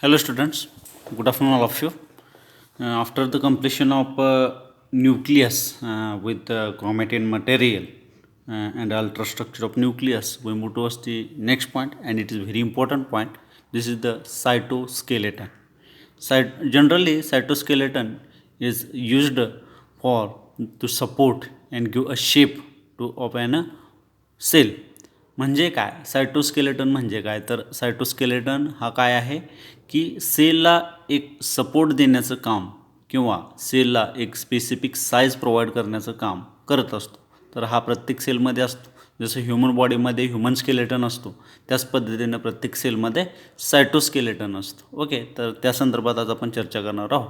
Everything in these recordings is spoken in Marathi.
Hello students, good afternoon all of you. After the completion of nucleus with the chromatin material and ultrastructure of nucleus, we move towards the next point, and it is a very important point. This is the cytoskeleton. Generally, cytoskeleton is used for to support and give a shape to of an cell. म्हणजे काय सायटोस्केलेटन म्हणजे काय तर सायटोस्केलेटन हा काय आहे की सेलला एक सपोर्ट देण्याचं काम किंवा सेलला एक स्पेसिफिक साईज प्रोव्हाइड करण्याचं काम करत असतो. तर हा प्रत्येक सेलमध्ये असतो. जसं ह्युमन बॉडीमध्ये ह्युमन स्केलेटन असतो त्याच पद्धतीने प्रत्येक सेलमध्ये सायटोस्केलेटन असतो. ओके, तर त्या संदर्भात आज आपण चर्चा करणार आहोत.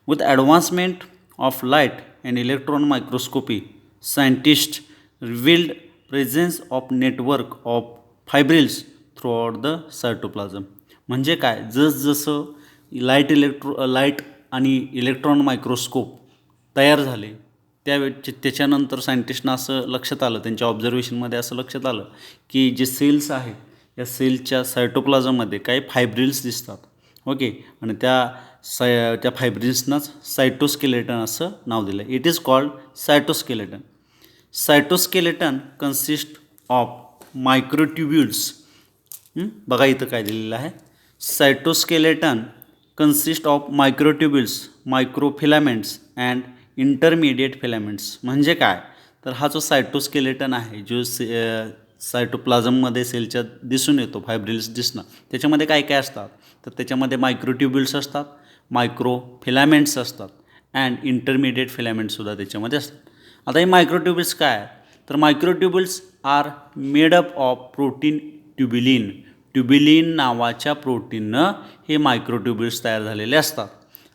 With advancement of light and electron microscopy scientist revealed presence of network of fibrils throughout the cytoplasm. म्हणजे काय जसजसं लाईट आणि इलेक्ट्रॉन मायक्रोस्कोप तयार झाले त्याच्यानंतर सायंटिस्टना असं लक्षात आलं, त्यांच्या ऑब्झर्वेशनमध्ये असं लक्षात आलं की जे सेल्स आहेत या सेलच्या सायटोप्लाझममध्ये काही फायब्रिल्स दिसतात. ओके, आणि त्या फायब्रिल्सनाच सायटोस्केलेटन असं नाव दिलं. It is called cytoskeleton. Cytoskeleton consist of microtubules. बघा इथं काय दिलेलं आहे. Cytoskeleton consist of microtubules, microfilaments and intermediate filaments. म्हणजे काय तर हा जो सायटोस्केलेटन आहे जो सायटोप्लाझममध्ये सेलच्या दिसून येतो फायब्रिल्स दिसणं, त्याच्यामध्ये काय काय असतात तर त्याच्यामध्ये मायक्रोट्युब्युल्स असतात, मायक्रोफिलामेंट्स असतात अँड इंटरमिडिएट फिलामेंट्ससुद्धा त्याच्यामध्ये असतात. आता हे मायक्रोट्युब्युल्स काय तर microtubules are made up of protein tubulin. Tubulin नावाच्या प्रोटीननं हे मायक्रोट्युब्युल्स तयार झालेले असतात.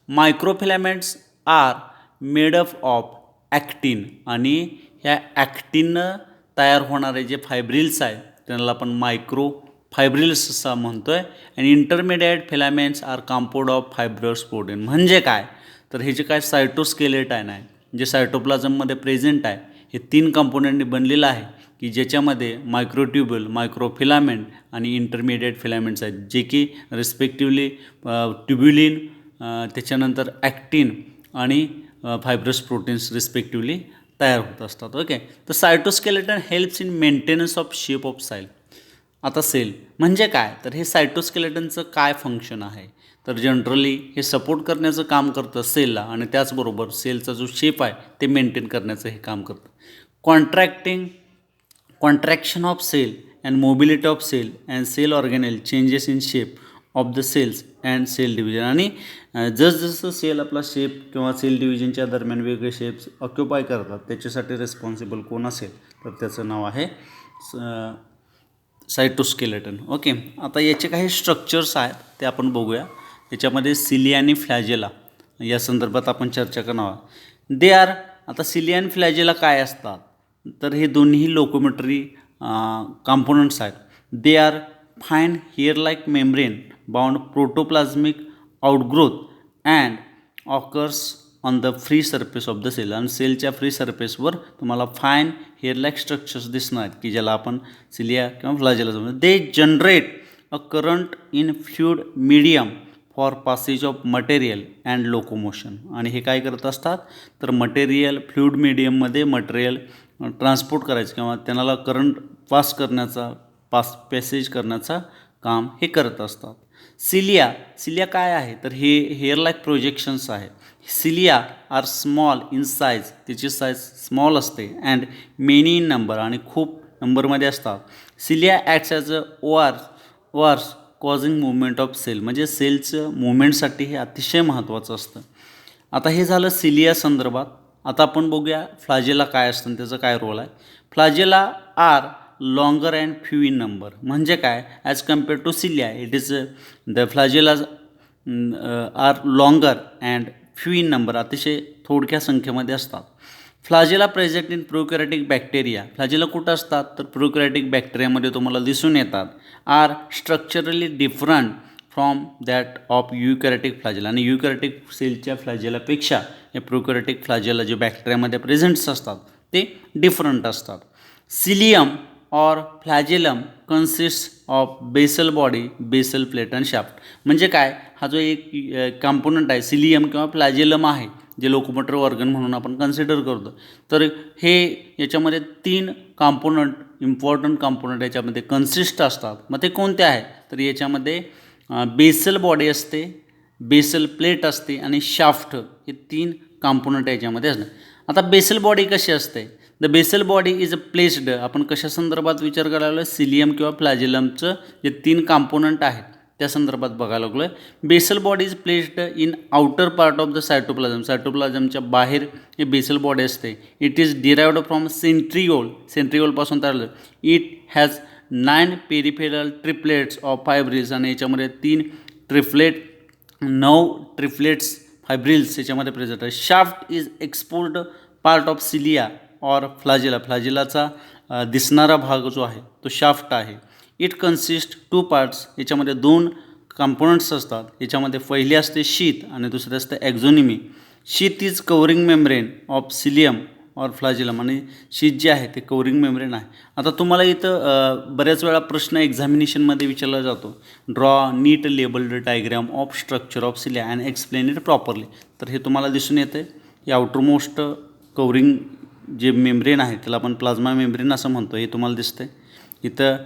Microfilaments are made up of actin, आणि ह्या ॲक्टिननं तयार होणारे जे फायब्रिल्स आहेत त्यांना आपण मायक्रो फायब्रिल्स असं म्हणतो आहे. आणि intermediate filaments are compound of fibrous protein. म्हणजे काय तर हे जे काय सायटोस्केलेटन आहे जे सायटोप्लाझममध्ये प्रेझेंट आहे हे 3 कंपोनंटनी बनलेलं आहे की ज्याच्यामध्ये मायक्रोट्युब्युल, मायक्रोफिलामेंट आणि इंटरमिडिएट फिलामेंट्स आहेत, जे की रिस्पेक्टिवली ट्युब्युलिन, त्याच्यानंतर ॲक्टिन आणि फायब्रस प्रोटीन्स रिस्पेक्टिवली तयार होत असतात. ओके, तर cytoskeleton helps in maintenance of shape of cell. आता सेल म्हणजे काय तर हे सायटोस्केलेटनचं काय फंक्शन आहे तर जनरली हे सपोर्ट करण्याचं काम करतं सेलला, आणि त्याचबरोबर सेलचा जो शेप आहे ते मेंटेन करण्याचं हे काम करतं. Contraction of cell and mobility of cell and cell organelle changes in shape of the cells and cell division. आणि जसजसं सेल आपला शेप किंवा सेल डिव्हिजनच्या दरम्यान वेगळे शेप्स ऑक्युपाय करतात त्याच्यासाठी रिस्पॉन्सिबल कोण असेल तर त्याचं नाव आहे सायटोस्केलेटन. ओके, आता याचे काही स्ट्रक्चर्स आहेत ते आपण बघूया. याच्यामध्ये सिलिया आणि फ्लॅजेला या संदर्भात आपण चर्चा करणार आहोत. दे आर, आता सिलिया आणि फ्लॅजेला काय असतात तर हे दोन्ही लोकोमेटरी कॉम्पोनंट्स आहेत. They are fine hair like membrane bound protoplasmic outgrowth and occurs on the free surface of the cell. आणि सेलच्या फ्री सरफेसवर तुम्हाला फाईन हेअर लाईक स्ट्रक्चर्स दिसणार आहेत की ज्याला आपण सिलिया किंवा फ्लॅजेला म्हणतो. They generate a current in fluid medium for passage of material and locomotion. आणि हे काय करत असतात तर मटेरियल फ्लुइड मीडियममध्ये मटेरियल ट्रान्सपोर्ट करायचं किंवा त्यांना करंट पास करण्याचा पॅसेज करण्याचा काम हे करत असतात. सिलिया काय आहे तर हे हेअर लाईक प्रोजेक्शन्स आहे. Cilia are small in size, त्याची साईज स्मॉल असते, अँड मेनी इन नंबर, आणि खूप नंबरमध्ये असतात. Cilia acts as a oars causing movement of cell. म्हणजे सेलचं मुवमेंटसाठी हे अतिशय महत्त्वाचं असतं. आता हे झालं सिलिया संदर्भात. आता आपण बघूया फ्लॅजेला काय असतं त्याचं काय रोल आहे. Flagella are longer and few in number. म्हणजे काय as compare to cilia it is the flagellas are longer and few in number, अतिशय थोडक्या संख्येमध्ये असतात. Flagella present in prokaryotic bacteria. Flagella कुठं असतात तर प्रोकॅरियोटिक बॅक्टेरियामध्ये तुम्हाला दिसून येतात. Are structurally different from that of eukaryotic flagella. आणि युकॅरियोटिक सेलच्या फ्लॅजेलापेक्षा हे प्रोकॅरियोटिक फ्लॅजेला जे बॅक्टेरियामध्ये प्रेझेंट्स असतात ते डिफरंट असतात. Cilium or flagellum consist of basal body, basal plate and shaft. म्हणजे काय, हा जो एक कॉम्पोनंट आहे सिलियम किंवा फ्लॅजेलम आहे, जे लोकोमोटर ऑर्गन म्हणून आपण कन्सिडर करतो, तर हे याच्यामध्ये 3 कॉम्पोनंट, इम्पॉर्टंट कॉम्पोनंट याच्यामध्ये कन्सिस्ट असतात. मग ते कोणते आहे, तर याच्यामध्ये बेसल बॉडी असते, बेसल प्लेट असते आणि शाफ्ट, हे 3 कॉम्पोनंट याच्यामध्ये असतात. आता बेसल बॉडी कशी असते, the basal body is placed, आपण कशा संदर्भात विचार करायला लागलो, सिलियम किंवा फ्लॅजेलमचं जे 3 कॉम्पोनंट आहेत त्या संदर्भात बघायला लागलो आहे. Basal body is placed in outer part of the cytoplasm, सायटोप्लाझमच्या बाहेर हे बेसल बॉडी असते. It is derived from centriole, सेंट्रिओलपासून तयार झालं. It has 9 peripheral triplets of fibrils, आणि याच्यामध्ये 3 ट्रिप्लेट, 9 ट्रिप्लेट्स फायब्रिल्स याच्यामध्ये प्रेझेंट आहे. Shaft is exposed part of cilia और फ्लॅजेला, फ्लॅजेलाचा दिसणारा भाग जो आहे तो शाफ्ट आहे. इट कन्सिस्ट 2 पार्ट्स, याच्यामध्ये 2 कॉम्पोनंट्स असतात. याच्यामध्ये पहिली असते शीथ आणि दुसरे असते axoneme. Sheath is covering membrane of cilium or flagellum, आणि शीथ जे आहे ते कवरिंग मेम्ब्रेन आहे. आता तुम्हाला इथं बऱ्याच वेळा प्रश्न एक्झामिनेशनमध्ये विचारला जातो, draw NEET labelled diagram of structure of cilia and explain it properly. तर हे तुम्हाला दिसून येते, हे आउटरमोस्ट कवरिंग जे मेम्ब्रेन आहे त्याला आपण प्लाझ्मा मेम्ब्रेन असं म्हणतो, हे तुम्हाला दिसतं आहे. इथं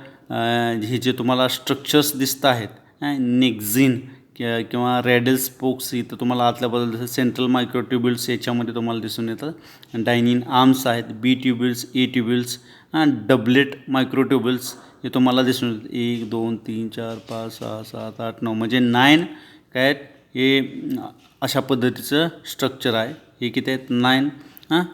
हे जे तुम्हाला स्ट्रक्चर्स दिसत आहेत, नेक्झिन किंवा रॅडल स्पोक्स इथं तुम्हाला आतल्या बाजूला दिसतं. सेंट्रल मायक्रोट्युब्युल्स याच्यामध्ये तुम्हाला दिसून येतात. डायनिन आर्म्स आहेत, बी ट्युब्युल्स, ए ट्युब्युल्स, डबलेट मायक्रोट्युब्युल्स हे तुम्हाला दिसून येतात. 1 2 3 4 5 6 7 8 9 म्हणजे 9 काय आहेत, हे अशा पद्धतीचं स्ट्रक्चर आहे. हे किती आहेत, 9.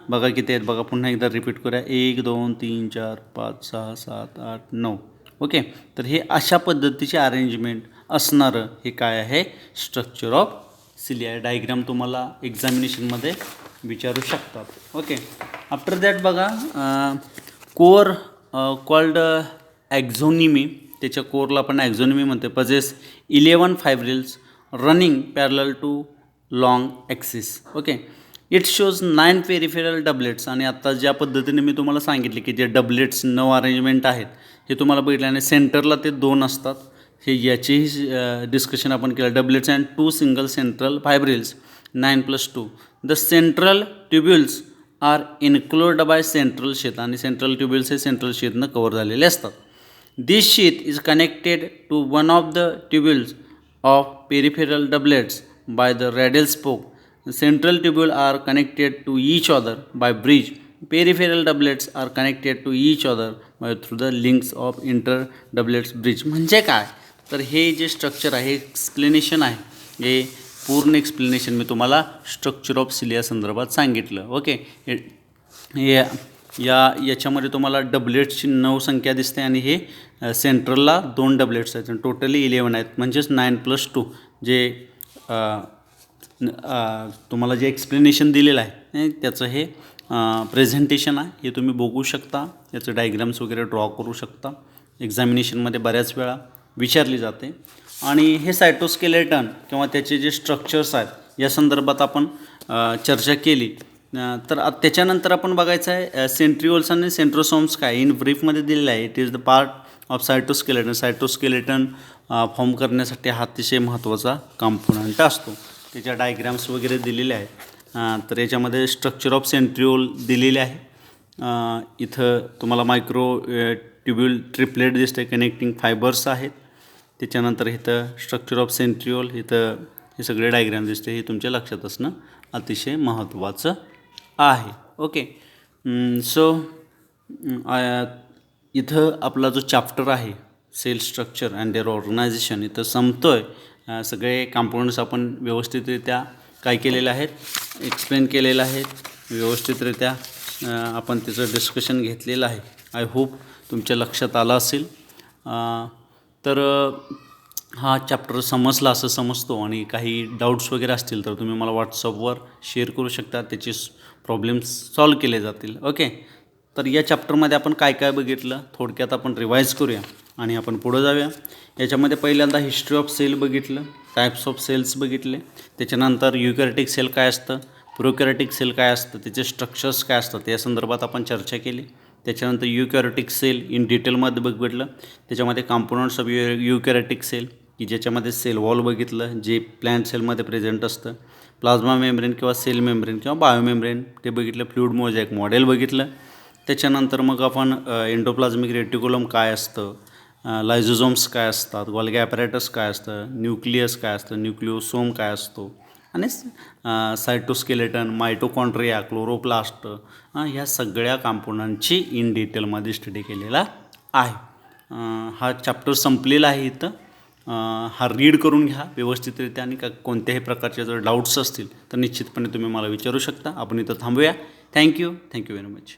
बघा किती आहेत, बघा पुन्हा एकदा रिपीट करूया. 1 2 3 4 5 6 7 8 9. ओके, तर हे अशा पद्धतीचे अरेंजमेंट असणारं हे काय आहे, स्ट्रक्चर ऑफ सिलिया. डायग्राम तुम्हाला एक्झामिनेशनमध्ये विचारू शकतात. ओके, आफ्टर दॅट बघा कोर कॉल्ड एक्झोनिमी, त्याच्या कोरला आपण एक्झोनिमी म्हणते. Possess 11 fibrils running parallel to long axis. Okay, it shows 9 peripheral doublets, आणि आता ज्या पद्धतीने मी तुम्हाला सांगितले की जे डबलेट्स 9 अरेंजमेंट आहेत हे तुम्हाला बघितलं, आणि सेंटरला ते 2 असतात. हे याचेही डिस्कशन आपण केलं. Doublets and 2 single central fibrils 9 + 2. The central tubules are enclosed by central sheath, आणि सेंट्रल ट्युब्युल्स हे सेंट्रल शीथनं कवर झालेले असतात. This sheath is connected to one of the tubules of peripheral doublets by the radial spoke. Central tubule are connected to each other by bridge. Peripheral doublets are connected to each other by through the links of inter doublets bridge. म्हणजे काय, तर हे जे स्ट्रक्चर आहे, एक्सप्लेनेशन आहे, हे पूर्ण एक्सप्लेनेशन मी तुम्हाला स्ट्रक्चर ऑफ सिलिया संदर्भात सांगितलं. ओके, याच्यामध्ये तुम्हाला डबलेट्सची 9 संख्या दिसते, आणि हे सेंट्रलला 2 डबलेट्स आहेत, टोटली 11 आहेत. म्हणजेच 9 + 2 जे तुम्हाला जे एक्सप्लेनेशन दिलेलं आहे त्याचं हे प्रेझेंटेशन आहे. हे तुम्ही बघू शकता, याचं डायग्राम्स वगैरे ड्रॉ करू शकता. एक्झामिनेशनमध्ये बऱ्याच वेळा विचारली जाते. आणि हे सायटोस्केलेटन किंवा त्याचे जे स्ट्रक्चर्स आहेत या संदर्भात आपण चर्चा केली. तर त्याच्यानंतर आपण बघायचं आहे सेंट्रिओल्स आणि सेंट्रोसोम्स काय इन ब्रीफमध्ये दिलेलं आहे. It is the part of cytoskeleton. Cytoskeleton form करण्यासाठी हा अतिशय महत्त्वाचा कॉम्पोनंट असतो. त्याच्या डायग्राम्स वगैरे दिलेले आहेत. तर याच्यामध्ये स्ट्रक्चर ऑफ सेंट्रिओल दिलेले आहे. इथं तुम्हाला मायक्रो ट्युब्युल ट्रिपलेट दिसते, कनेक्टिंग फायबर्स आहेत. त्याच्यानंतर इथं स्ट्रक्चर ऑफ सेंट्रिओल, इथं हे सगळे डायग्राम दिसते. हे तुमच्या लक्षात असणं अतिशय महत्त्वाचं आहे. ओके, सो इथं आपला जो चॅप्टर आहे cell structure and their organisation इथं संपतो आहे. सगळे कॉम्पोनंट्स आपण व्यवस्थितरित्या काय केलेले आहेत, एक्सप्लेन केलेलं आहेत. व्यवस्थितरित्या आपण त्याचं डिस्कशन घेतलेलं आहे. आय होप तुमच्या लक्षात आलं असेल. तर हा चॅप्टर समजला असं समजतो, आणि काही डाऊट्स वगैरे असतील तर तुम्ही मला व्हॉट्सअपवर शेअर करू शकता. त्याचे प्रॉब्लेम्स सॉल्व केले जातील. ओके, तर या चॅप्टरमध्ये आपण काय काय बघितलं थोडक्यात आपण रिवाईज करूया आणि आपण पुढं जाऊया. याच्यामध्ये पहिल्यांदा हिस्ट्री ऑफ सेल बघितलं, टाईप्स ऑफ सेल्स बघितले. त्याच्यानंतर युकॅरियोटिक सेल काय असतं, प्रोकॅरियोटिक सेल काय असतं, त्याचे स्ट्रक्चर्स काय असतात या संदर्भात आपण चर्चा केली. त्याच्यानंतर युकॅरियोटिक सेल इन डिटेलमध्ये बघितलं. त्याच्यामध्ये कॉम्पोनंट्स ऑफ युकॅरियोटिक सेल की ज्याच्यामध्ये सेल वॉल बघितलं जे प्लॅन्ट सेलमध्ये प्रेझेंट असतं. प्लाझ्मा मेम्ब्रेन किंवा सेल मेम्ब्रेन किंवा बायोमेम्ब्रेन ते बघितलं. फ्लुइड मोझॅइक मॉडेल बघितलं. त्याच्यानंतर मग आपण एंडोप्लाझमिक रेटिक्युलम काय असतं, लायझोझोम्स काय असतात, गोल्गी ॲपॅरेटस काय असतं, न्यूक्लियस काय असतं, न्यूक्लिओसोम काय असतो आणि सायटोस्केलेटन, मायटोकॉन्ड्रिया, क्लोरोप्लास्ट ह्या सगळ्या कॉम्पोनंटची इन डिटेलमध्ये स्टडी केलेला आहे. हा चॅप्टर संपलेला आहे इथं. हा रीड करून घ्या व्यवस्थितरित्या आणि कोणत्याही प्रकारचे जर डाऊट्स असतील तर निश्चितपणे तुम्ही मला विचारू शकता. आपण इथं थांबूया. Thank you very much.